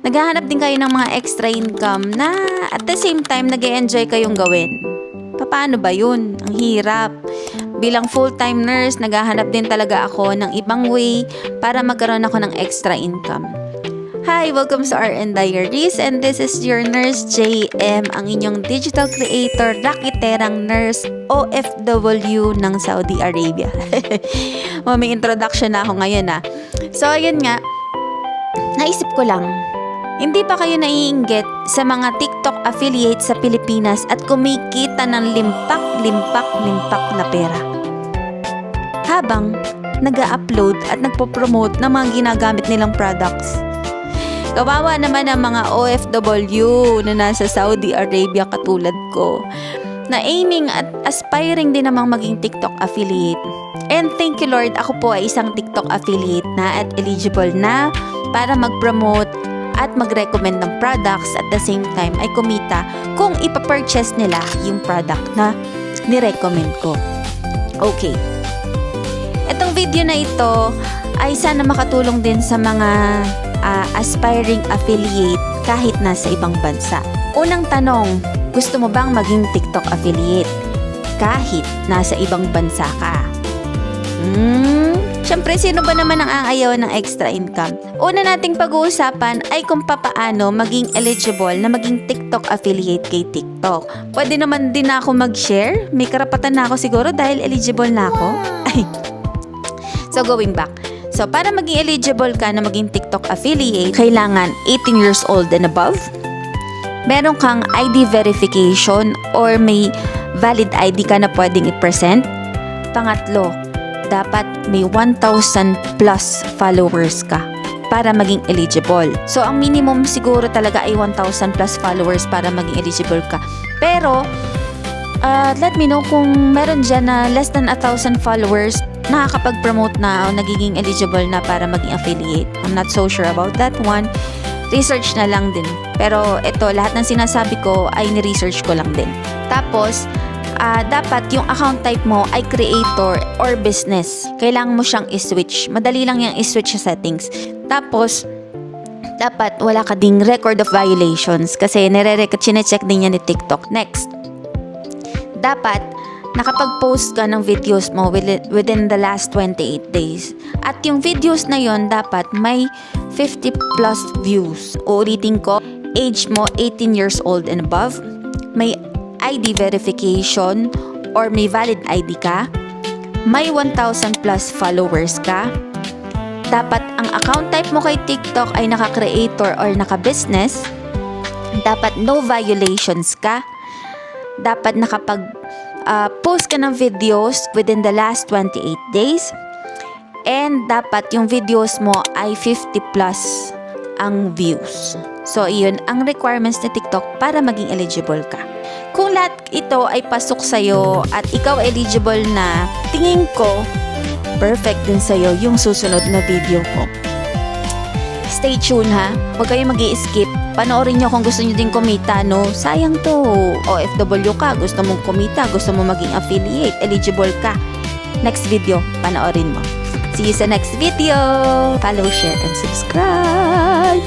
Naghahanap din kayo ng mga extra income na at the same time nag-e-enjoy kayong gawin. Paano ba yun? Ang hirap. Bilang full-time nurse, naghahanap din talaga ako ng ibang way para magkaroon ako ng extra income. Hi! Welcome sa RN Diaries, and this is your nurse JM, ang inyong digital creator, rakiterang nurse, OFW ng Saudi Arabia. May introduction na ako ngayon . So, ayun nga, naisip ko lang, hindi pa kayo naiinggit sa mga TikTok affiliates sa Pilipinas at kumikita ng limpak na pera? Habang nag-upload at nagpo-promote ng mga ginagamit nilang products. Kawawa naman ang mga OFW na nasa Saudi Arabia katulad ko, na aiming at aspiring din namang maging TikTok affiliate. And thank you Lord, ako po ay isang TikTok affiliate na at eligible na para mag-promote at mag-recommend ng products at the same time ay kumita kung ipapurchase nila yung product na nirecommend ko. Okay. Itong video na ito ay sana makatulong din sa mga aspiring affiliate kahit nasa ibang bansa. Unang tanong, gusto mo bang maging TikTok affiliate kahit nasa ibang bansa ka? Siyempre, sino ba naman ang aayaw ng extra income? Una nating pag-uusapan ay kung papaano maging eligible na maging TikTok affiliate kay TikTok. Pwede naman din ako mag-share. May karapatan na ako siguro dahil eligible na ako. So, going back. So, para maging eligible ka na maging TikTok affiliate, kailangan 18 years old and above. Meron kang ID verification or may valid ID ka na pwedeng i-present. Pangatlo, dapat may 1,000 plus followers ka para maging eligible. So, ang minimum siguro talaga ay 1,000 plus followers para maging eligible ka. Pero, let me know kung meron dyan na less than 1,000 followers, nakakapag-promote na o nagiging eligible na para maging affiliate. I'm not so sure about that one. Research na lang din. Pero ito, lahat ng sinasabi ko ay ni-research ko lang din. Tapos, dapat yung account type mo ay creator or business. Kailangan mo siyang i-switch. Madali lang yung i-switch sa settings. Tapos, dapat wala ka ding record of violations kasi chinecheck din yan ni TikTok. Next, dapat nakapag-post ka ng videos mo within the last 28 days. At yung videos na yon dapat may 50 plus views. Uulitin ko, age mo 18 years old and above, may ID verification or may valid ID ka, may 1,000 plus followers ka, dapat ang account type mo kay TikTok ay naka-creator or naka-business, dapat no violations ka, dapat nakapag-post ka ng videos within the last 28 days, and dapat yung videos mo ay 50 plus ang views. So, iyon ang requirements ni TikTok para maging eligible ka. Kung lahat ito ay pasok sa'yo at ikaw eligible na, tingin ko, perfect din sa'yo yung susunod na video ko. Stay tuned ha. Huwag kayo mag-i-skip. Panoorin nyo kung gusto nyo din kumita, no? Sayang to. OFW ka, gusto mong kumita, gusto mong maging affiliate, eligible ka. Next video, panoorin mo. See you sa next video. Follow, share, and subscribe.